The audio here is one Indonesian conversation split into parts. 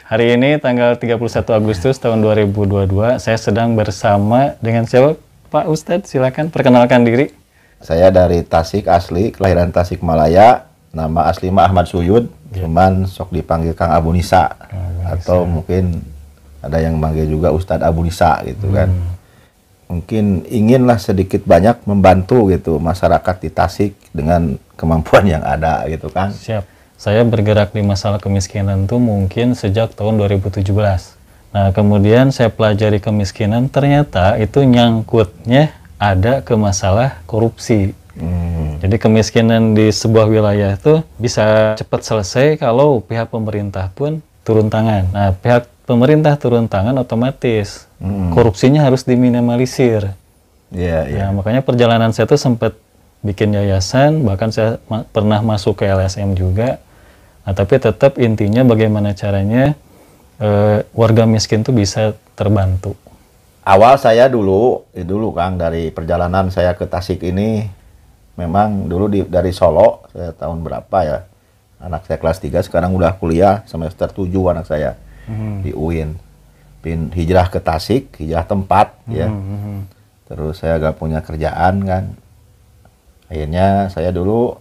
Hari ini tanggal 31 Agustus tahun 2022, saya sedang bersama dengan siapa Pak Ustadz? Silakan perkenalkan diri. Saya dari Tasik asli, kelahiran Tasikmalaya. Nama asli mah Ahmad Suyud, cuman sok dipanggil Kang Abu Nisa. Atau mungkin ada yang manggil juga Ustadz Abu Nisa gitu kan. Mungkin inginlah sedikit banyak membantu gitu masyarakat di Tasik dengan kemampuan yang ada gitu kan. Siap. Saya bergerak di masalah kemiskinan tuh mungkin sejak tahun 2017. Nah, kemudian saya pelajari kemiskinan, ternyata itu nyangkutnya ada ke masalah korupsi. Jadi kemiskinan di sebuah wilayah itu bisa cepat selesai kalau pihak pemerintah pun turun tangan. Nah, pihak pemerintah turun tangan otomatis korupsinya harus diminimalisir. Nah, makanya perjalanan saya tuh sempat bikin yayasan, bahkan saya pernah masuk ke LSM juga. Nah, tapi tetap intinya bagaimana caranya warga miskin tuh bisa terbantu. Awal saya dulu Kang, dari perjalanan saya ke Tasik ini, memang dulu dari Solo, saya tahun berapa ya, anak saya kelas 3, sekarang udah kuliah semester 7 anak saya di UIN. Hijrah ke Tasik, hijrah tempat ya. Terus saya gak punya kerjaan kan. Akhirnya saya dulu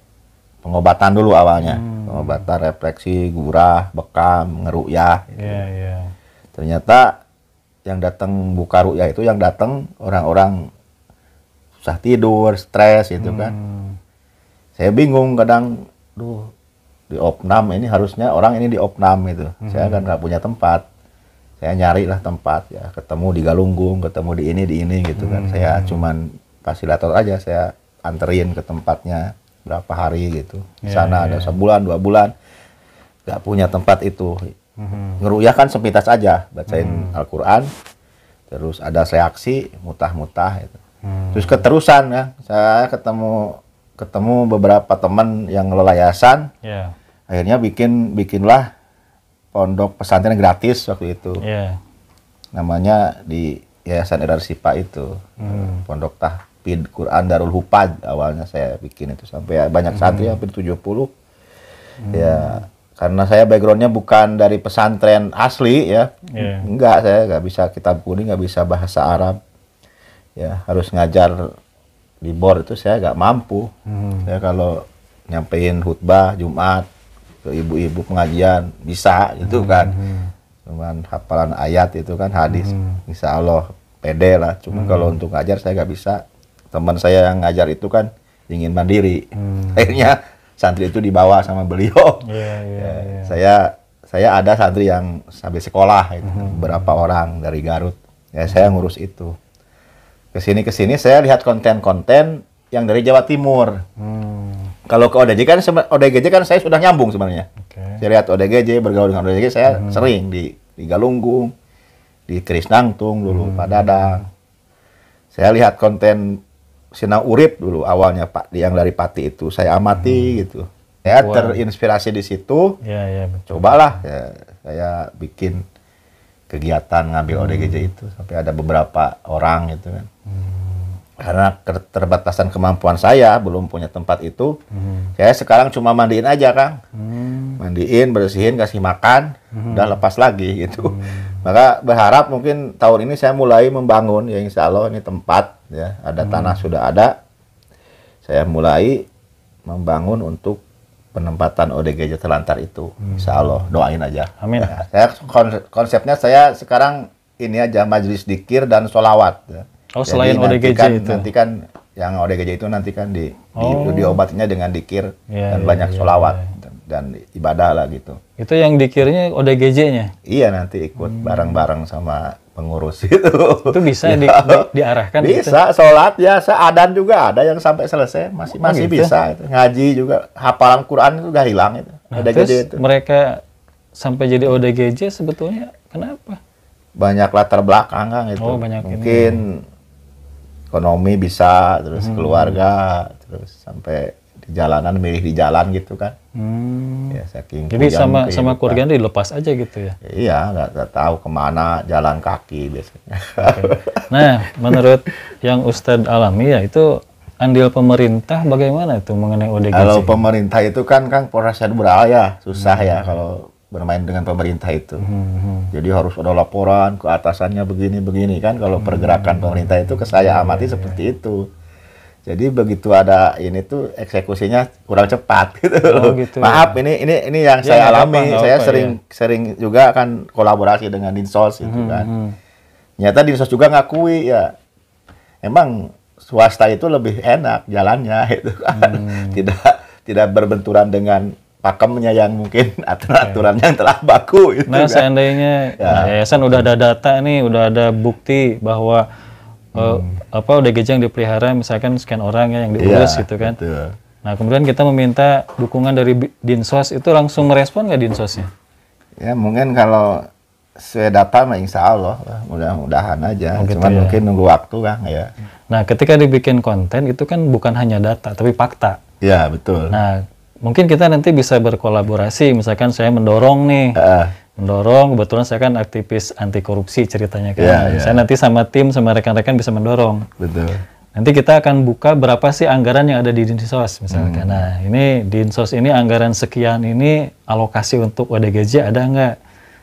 pengobatan dulu awalnya. Pengobatan refleksi, gurah, bekam, ngeruyah gitu. Ternyata yang datang buka ru'yah itu yang datang orang-orang susah tidur, stres gitu kan. Saya bingung kadang, di opnam ini harusnya orang ini di opnam gitu. Saya kan nggak punya tempat. Saya nyari lah tempat ya, ketemu di Galunggung, ketemu di ini gitu kan. Saya cuman fasilitator aja, saya anterin ke tempatnya berapa hari gitu. Di sana ada sebulan, 2 bulan, nggak punya tempat itu. Ngeruyah kan sepintas aja, bacain Al-Quran, terus ada reaksi, mutah-mutah gitu. Terus keterusan ya, saya ketemu beberapa teman yang ngelola yayasan, akhirnya bikinlah pondok pesantren gratis waktu itu. Namanya di Yayasan Erar Sipa itu, Pondok Tahfidz Quran Darul Hufadz awalnya saya bikin itu, sampai banyak santri hampir 70. Ya, karena saya backgroundnya bukan dari pesantren asli ya, enggak, saya nggak bisa kitab kuning, nggak bisa bahasa Arab. Ya, harus ngajar di BOR itu saya nggak mampu. Saya kalau nyampein khutbah Jumat ke ibu-ibu pengajian bisa gitu kan. Cuman hafalan ayat itu kan, hadis, insya Allah pede lah. Cuma kalau untuk ngajar saya nggak bisa. Teman saya yang ngajar itu kan ingin mandiri. Akhirnya santri itu dibawa sama beliau. Saya ada santri yang sambil sekolah itu, beberapa orang dari Garut. Ya, saya ngurus itu. Kesini saya lihat konten-konten yang dari Jawa Timur. Kalau ke ODGJ kan saya sudah nyambung sebenarnya. Saya lihat ODGJ, bergaul dengan ODGJ, saya sering di Galunggung, di Krisnangtung dulu, Pak Dadang. Saya lihat konten Sinau Urip dulu awalnya Pak, yang dari Pati itu saya amati gitu. Saya terinspirasi di situ. Cobalah ya, saya bikin kegiatan ngambil ODGJ itu sampai ada beberapa orang gitu kan. Karena keterbatasan kemampuan saya belum punya tempat itu, saya sekarang cuma mandiin aja Kang. Mandiin, bersihin, kasih makan, udah lepas lagi gitu. Maka berharap mungkin tahun ini saya mulai membangun, ya insya Allah ini tempat ya, ada tanah sudah ada. Saya mulai membangun untuk penempatan ODGJ Telantar itu, insya Allah, doain aja. Amin. Ya, saya konsepnya saya sekarang ini aja, majelis dzikir dan sholawat. Ya. Oh, selain ODGJ itu? Nanti kan yang ODGJ itu nanti kan diobatinya dengan dzikir dan banyak sholawat dan ibadah lah gitu. Itu yang dzikirnya ODGJ-nya? Iya, nanti ikut bareng-bareng sama pengurus itu. Itu bisa diarahkan? Bisa, gitu? Sholat ya, seadan juga ada yang sampai selesai, masih gitu? Bisa. Itu. Ngaji juga, hafalan Quran itu udah hilang itu. Nah, ODGJ terus itu. Mereka sampai jadi ODGJ sebetulnya kenapa? Banyak latar belakang Kang itu. Mungkin ekonomi bisa, terus keluarga, terus sampai di jalanan, milih di jalan gitu kan. Ya, saking jadi sama keluarga dilepas aja gitu ya? Iya, nggak tahu kemana, jalan kaki biasanya. Nah, menurut yang Ustadz alami ya, itu andil pemerintah bagaimana itu mengenai ODGJ? Kalau pemerintah itu kan Kang prosedural ya, susah ya. Kalau bermain dengan pemerintah itu. Jadi harus ada laporan ke atasannya begini-begini kan, kalau pergerakan pemerintah itu ke saya amati seperti itu. Jadi begitu ada ini tuh eksekusinya kurang cepat gitu. Gitu, Maaf, ini yang saya alami. Saya sering juga kan kolaborasi dengan Dinsos itu kan. Ternyata Dinsos juga ngakui ya, emang swasta itu lebih enak jalannya itu kan. Tidak berbenturan dengan pakemnya yang mungkin aturan-aturannya yang telah baku itu. Nah, kan. seandainya yayasan udah ada data nih, udah ada bukti bahwa ODGJ yang dipelihara, misalkan sekian orang ya yang diurus gitu kan. Betul. Nah, kemudian kita meminta dukungan dari Dinsos, itu langsung merespon nggak Dinsosnya? Ya mungkin kalau sesuai data mah insya Allah mudah-mudahan aja. Gitu Cuman ya. mungkin nunggu waktu kan ya. Nah, ketika dibikin konten itu kan bukan hanya data tapi fakta. Ya betul. Nah, mungkin kita nanti bisa berkolaborasi, misalkan saya mendorong nih. Mendorong, kebetulan saya kan aktivis anti korupsi ceritanya kan. Saya nanti sama tim, sama rekan-rekan bisa mendorong. Betul. Nanti kita akan buka berapa sih anggaran yang ada di Dinsos misalkan. Nah, ini Dinsos ini anggaran sekian ini alokasi untuk ODGJ ada nggak?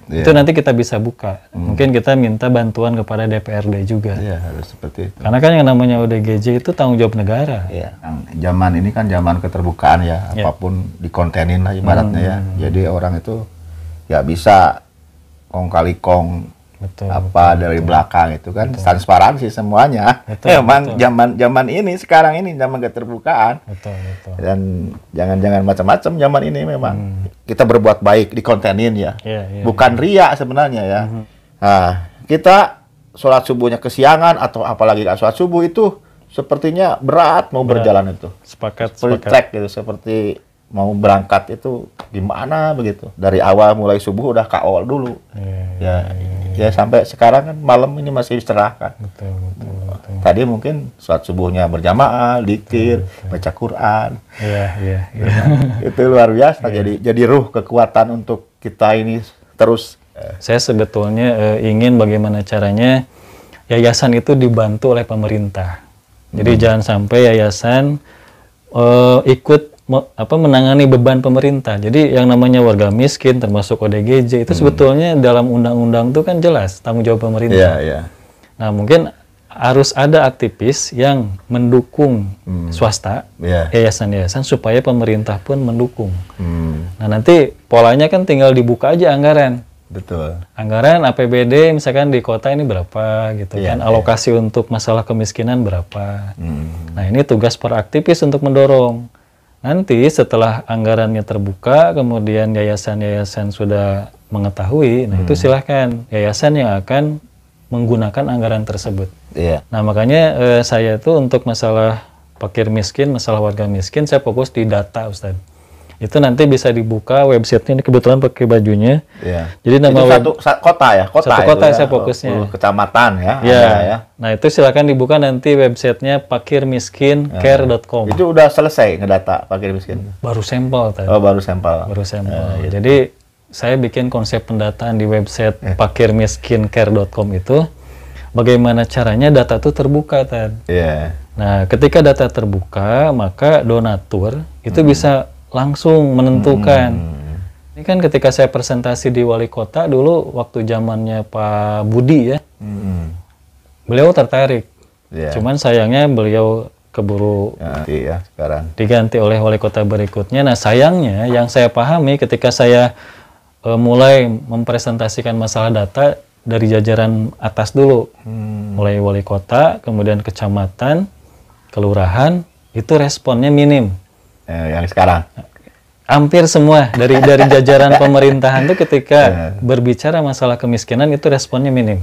Itu nanti kita bisa buka. Mungkin kita minta bantuan kepada DPRD juga. Iya, harus seperti itu. Karena kan yang namanya ODGJ itu tanggung jawab negara. Iya. Zaman ini kan zaman keterbukaan ya, apapun dikontenin lah ibaratnya ya. Jadi orang itu ya bisa kong kali kong dari belakang itu kan transparansi semuanya. Emang zaman ini sekarang ini zaman keterbukaan. Dan jangan macam-macam zaman ini memang. Kita berbuat baik dikontenin ya. Bukan ria sebenarnya ya. Nah, kita sholat subuhnya kesiangan atau apalagi sholat subuh itu sepertinya berat mau berjalan itu. Sepakat. Track gitu, seperti mau berangkat itu gimana begitu. Dari awal mulai subuh udah KO dulu. Ya sampai sekarang kan malam ini masih istirahat. Betul. Tadi mungkin sholat subuhnya berjamaah, dzikir, baca Quran. Iya. Itu luar biasa. Jadi ruh kekuatan untuk kita ini terus. Saya sebetulnya ingin bagaimana caranya yayasan itu dibantu oleh pemerintah. Jadi jangan sampai yayasan ikut menangani beban pemerintah. Jadi yang namanya warga miskin termasuk ODGJ itu sebetulnya dalam undang-undang itu kan jelas tanggung jawab pemerintah. Nah, mungkin harus ada aktivis yang mendukung swasta, yayasan-yayasan supaya pemerintah pun mendukung. Nah, nanti polanya kan tinggal dibuka aja anggaran. Betul. Anggaran APBD misalkan di kota ini berapa gitu kan, alokasi untuk masalah kemiskinan berapa. Nah, ini tugas para aktivis untuk mendorong. Nanti setelah anggarannya terbuka, kemudian yayasan-yayasan sudah mengetahui, nah itu silahkan yayasan yang akan menggunakan anggaran tersebut. Nah, makanya saya tuh untuk masalah fakir miskin, masalah warga miskin, saya fokus di data, Ustadz. Itu nanti bisa dibuka websitenya, ini kebetulan pakai bajunya. Jadi nama itu satu kota ya? Satu kota ya, saya fokusnya. Kecamatan ya? Ya. Nah, itu silakan dibuka nanti websitenya fakirmiskincare.com. Itu udah selesai ngedata fakir miskin? Baru sampel tadi. Oh, baru sampel. Jadi saya bikin konsep pendataan di website fakirmiskincare.com itu bagaimana caranya data itu terbuka tadi. Nah, ketika data terbuka, maka donatur itu bisa langsung menentukan. Ini kan ketika saya presentasi di wali kota dulu waktu zamannya Pak Budi ya, beliau tertarik. Cuman sayangnya beliau keburu sekarang diganti oleh wali kota berikutnya. Nah, sayangnya yang saya pahami ketika saya mulai mempresentasikan masalah data dari jajaran atas dulu, mulai wali kota, kemudian kecamatan, kelurahan, itu responnya minim. Yang sekarang hampir semua dari jajaran pemerintahan itu ketika berbicara masalah kemiskinan itu responnya minim.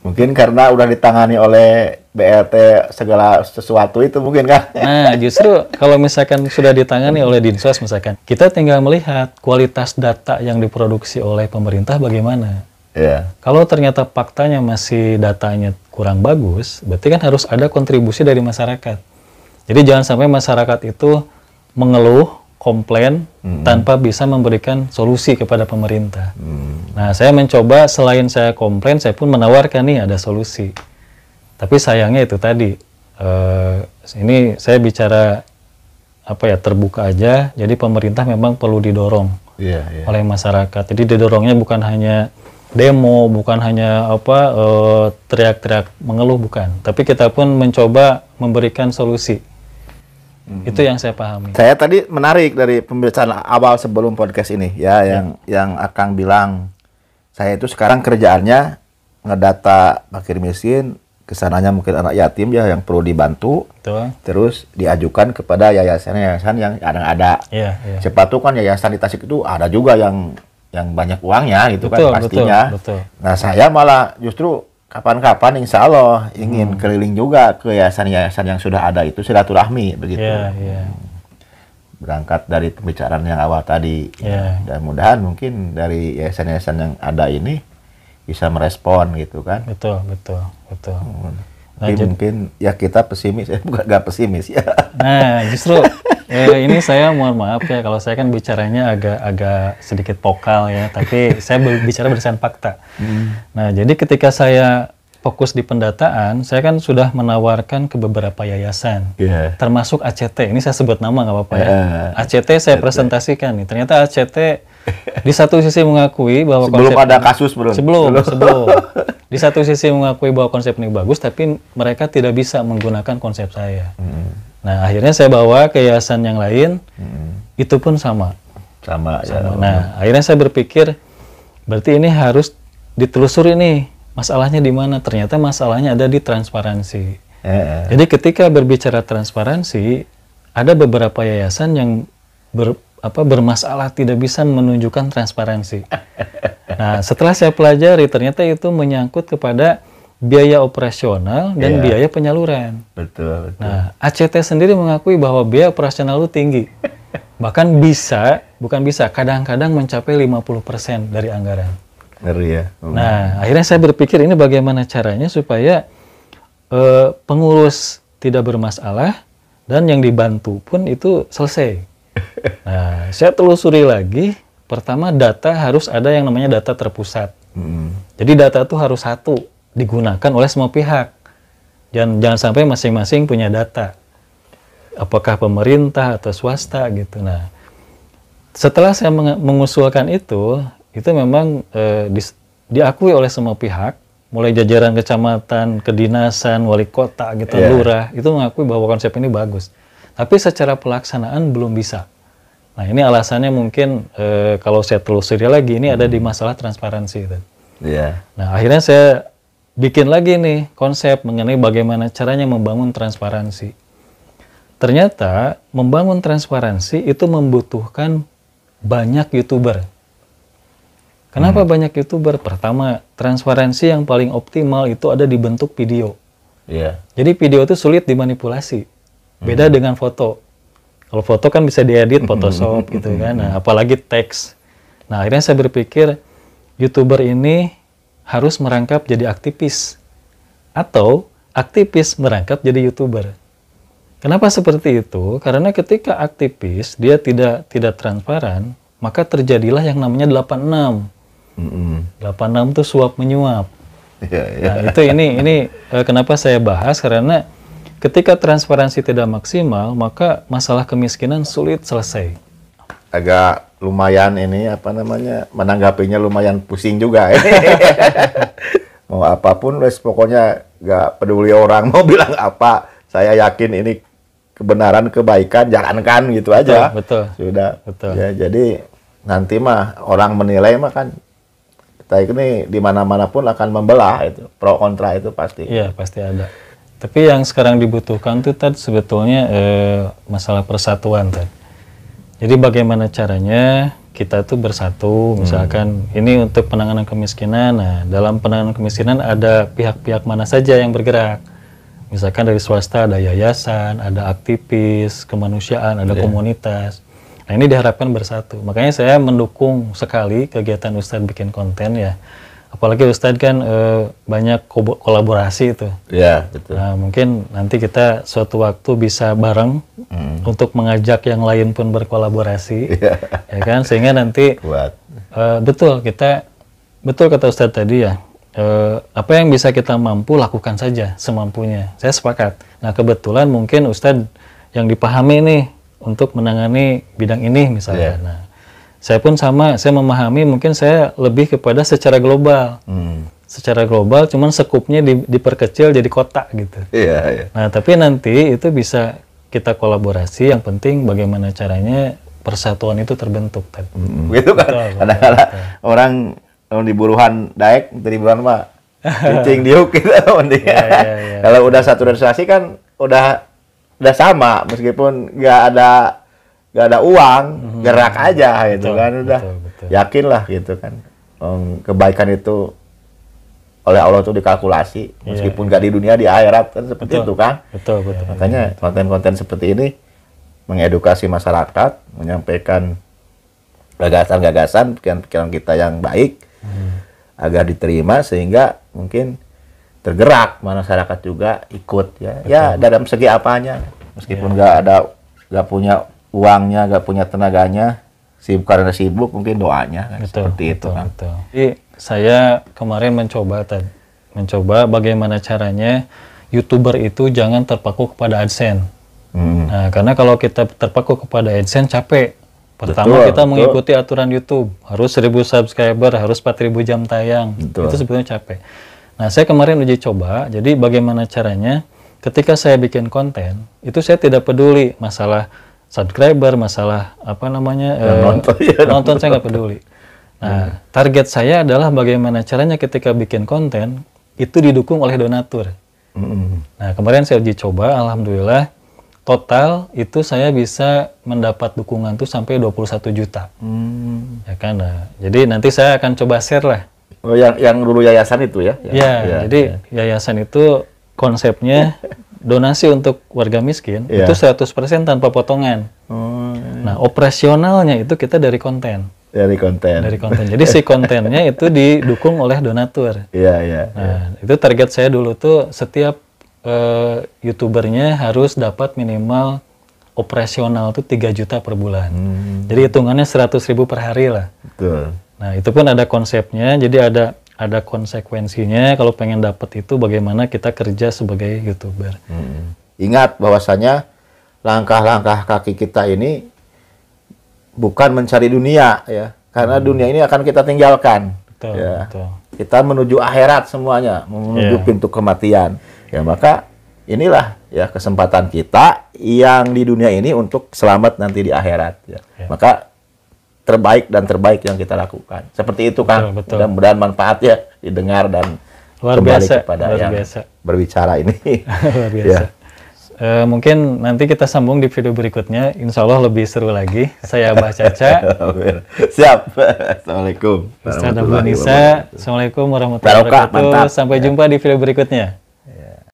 Mungkin karena udah ditangani oleh BLT segala sesuatu itu mungkin kan. Nah, justru kalau misalkan sudah ditangani oleh Dinsos misalkan, kita tinggal melihat kualitas data yang diproduksi oleh pemerintah bagaimana. Kalau ternyata faktanya masih datanya kurang bagus, berarti kan harus ada kontribusi dari masyarakat. Jadi jangan sampai masyarakat itu mengeluh, komplain, tanpa bisa memberikan solusi kepada pemerintah. Nah, saya mencoba selain saya komplain, saya pun menawarkan nih ada solusi. Tapi sayangnya itu tadi, ini saya bicara terbuka aja. Jadi pemerintah memang perlu didorong oleh masyarakat. Jadi didorongnya bukan hanya demo, bukan hanya teriak-teriak mengeluh, bukan. Tapi kita pun mencoba memberikan solusi. Itu yang saya pahami. Saya tadi menarik dari pembicaraan awal sebelum podcast ini ya, yang Akang bilang saya itu sekarang kerjaannya ngedata fakir miskin, kesananya mungkin anak yatim ya yang perlu dibantu. Betul. Terus diajukan kepada yayasan-yayasan yang ada. Siapa tuh kan yayasan di Tasik itu ada juga yang banyak uangnya gitu, betul, kan pastinya. Betul. Nah saya malah justru kapan-kapan insya Allah ingin keliling juga ke yayasan-yayasan yang sudah ada itu, silaturahmi begitu. Berangkat dari pembicaraan yang awal tadi. Dan mudah-mudahan mungkin dari yayasan-yayasan yang ada ini bisa merespon gitu kan. Betul. Tapi mungkin ya kita pesimis, bukan nggak pesimis ya. Nah justru ini saya mohon maaf ya kalau saya kan bicaranya agak sedikit vokal ya, tapi saya bicara berdasarkan fakta. Nah jadi ketika saya fokus di pendataan, saya kan sudah menawarkan ke beberapa yayasan, termasuk ACT. Ini saya sebut nama nggak apa-apa ya. ACT saya presentasikan nih. Ternyata ACT di satu sisi mengakui bahwa sebelum ada kasus sebelum di satu sisi mengakui bahwa konsep ini bagus, tapi mereka tidak bisa menggunakan konsep saya. Nah akhirnya saya bawa ke yayasan yang lain, itu pun sama. Ya. Nah akhirnya saya berpikir berarti ini harus ditelusuri nih masalahnya di mana. Ternyata masalahnya ada di transparansi. Jadi ketika berbicara transparansi, ada beberapa yayasan yang bermasalah tidak bisa menunjukkan transparansi. Nah, setelah saya pelajari, ternyata itu menyangkut kepada biaya operasional dan biaya penyaluran. Betul. Nah, ACT sendiri mengakui bahwa biaya operasional itu tinggi. Bahkan kadang-kadang mencapai 50% dari anggaran. Ngeri ya. Nah, akhirnya saya berpikir ini bagaimana caranya supaya pengurus tidak bermasalah dan yang dibantu pun itu selesai. Nah, saya telusuri lagi. Pertama, data harus ada yang namanya data terpusat. Jadi data itu harus satu, digunakan oleh semua pihak. Jangan sampai masing-masing punya data. Apakah pemerintah atau swasta gitu. Nah, setelah saya mengusulkan itu memang diakui oleh semua pihak, mulai jajaran kecamatan, kedinasan, wali kota gitu, lurah, itu mengakui bahwa konsep ini bagus. Tapi secara pelaksanaan belum bisa. Nah ini alasannya mungkin kalau saya telusuri lagi ini ada di masalah transparansi. Nah akhirnya saya bikin lagi nih konsep mengenai bagaimana caranya membangun transparansi. Ternyata membangun transparansi itu membutuhkan banyak YouTuber. Kenapa banyak YouTuber? Pertama, transparansi yang paling optimal itu ada di bentuk video. Jadi video itu sulit dimanipulasi. Beda dengan foto. Kalau foto kan bisa diedit Photoshop gitu kan. Nah, apalagi teks. Nah, akhirnya saya berpikir YouTuber ini harus merangkap jadi aktivis atau aktivis merangkap jadi YouTuber. Kenapa seperti itu? Karena ketika aktivis dia tidak transparan, maka terjadilah yang namanya 86. 86 itu suap menyuap. Nah, itu ini kenapa saya bahas, karena ketika transparansi tidak maksimal, maka masalah kemiskinan sulit selesai. Agak lumayan menanggapinya lumayan pusing juga. Mau apapun, pokoknya nggak peduli orang mau bilang apa. Saya yakin ini kebenaran, kebaikan, jalankan gitu aja. Betul. Sudah. Betul. Ya, jadi nanti mah orang menilai mah kan kita ini di mana-mana pun akan membelah itu. Pro kontra itu pasti. Iya, pasti ada. Tapi yang sekarang dibutuhkan itu tadi sebetulnya masalah persatuan tadi. Jadi bagaimana caranya kita tuh bersatu, misalkan ini untuk penanganan kemiskinan. Nah, dalam penanganan kemiskinan ada pihak-pihak mana saja yang bergerak. Misalkan dari swasta ada yayasan, ada aktivis, kemanusiaan, ada komunitas. Nah, ini diharapkan bersatu. Makanya saya mendukung sekali kegiatan Ustadz bikin konten ya. Apalagi Ustadz kan banyak kolaborasi itu. Iya, betul. Nah, mungkin nanti kita suatu waktu bisa bareng untuk mengajak yang lain pun berkolaborasi, ya kan? Sehingga nanti betul kata Ustadz tadi ya. Apa yang bisa kita mampu lakukan saja semampunya. Saya sepakat. Nah, kebetulan mungkin Ustadz yang dipahami nih untuk menangani bidang ini misalnya. Iya. Nah, saya pun sama, saya memahami mungkin saya lebih kepada secara global. Secara global, cuman sekupnya diperkecil jadi kota gitu. Iya, iya. Nah, tapi nanti itu bisa kita kolaborasi, yang penting bagaimana caranya persatuan itu terbentuk. Gitu kan. Betul, Kadang-kadang orang di buruhan daek, di buruhan mah cicing diuk gitu. Iya. Kalau udah satu organisasi kan udah sama, meskipun nggak ada uang, gerak aja gitu Betul, kan, udah betul. yakin lah gitu kan. Kebaikan itu oleh Allah tuh dikalkulasi, meskipun nggak di dunia, di akhirat kan seperti itu kan. Betul. Makanya konten-konten seperti ini mengedukasi masyarakat, menyampaikan gagasan-gagasan, pikiran-pikiran kita yang baik agar diterima, sehingga mungkin tergerak masyarakat juga ikut ya. Ya dalam segi apanya, meskipun nggak punya uangnya, nggak punya tenaganya, sibuk karena sibuk, mungkin doanya kan, seperti itu kan. Jadi saya kemarin mencoba bagaimana caranya YouTuber itu jangan terpaku kepada AdSense. Nah, karena kalau kita terpaku kepada AdSense capek. Pertama kita mengikuti aturan YouTube, harus 1000 subscriber, harus 4000 jam tayang. Itu sebetulnya capek. Nah, saya kemarin uji coba, jadi bagaimana caranya ketika saya bikin konten, itu saya tidak peduli masalah subscriber, masalah apa namanya, nonton saya nggak peduli. Nah, target saya adalah bagaimana caranya ketika bikin konten, itu didukung oleh donatur. Nah, kemarin saya uji coba, alhamdulillah, total itu saya bisa mendapat dukungan tuh sampai 21 juta. Ya kan, nah, jadi nanti saya akan coba share lah. Oh, yang dulu yayasan itu ya? Jadi yayasan itu konsepnya donasi untuk warga miskin itu 100% tanpa potongan. Nah, operasionalnya itu kita dari konten. Dari konten. Jadi si kontennya itu didukung oleh donatur. Nah, itu target saya dulu tuh setiap YouTubernya harus dapat minimal operasional tuh 3 juta per bulan. Jadi hitungannya 100.000 per hari lah. Betul. Nah, itu pun ada konsepnya, jadi ada konsekuensinya kalau pengen dapat itu bagaimana kita kerja sebagai YouTuber. Ingat bahwasanya langkah-langkah kaki kita ini bukan mencari dunia ya, karena dunia ini akan kita tinggalkan. Betul. Kita menuju akhirat semuanya, menuju pintu kematian. Ya, maka inilah ya kesempatan kita yang di dunia ini untuk selamat nanti di akhirat ya. Maka terbaik yang kita lakukan. Seperti itu kan. Mudah-mudahan manfaat ya didengar dan luar kembali biasa kepada yang berbicara ini. Luar biasa. Mungkin nanti kita sambung di video berikutnya. Insya Allah lebih seru lagi. Saya Abah Caca. Siap. Assalamualaikum. Ustaz Abdul Nisa. Assalamualaikum warahmatullahi wabarakatuh. Sampai jumpa di video berikutnya.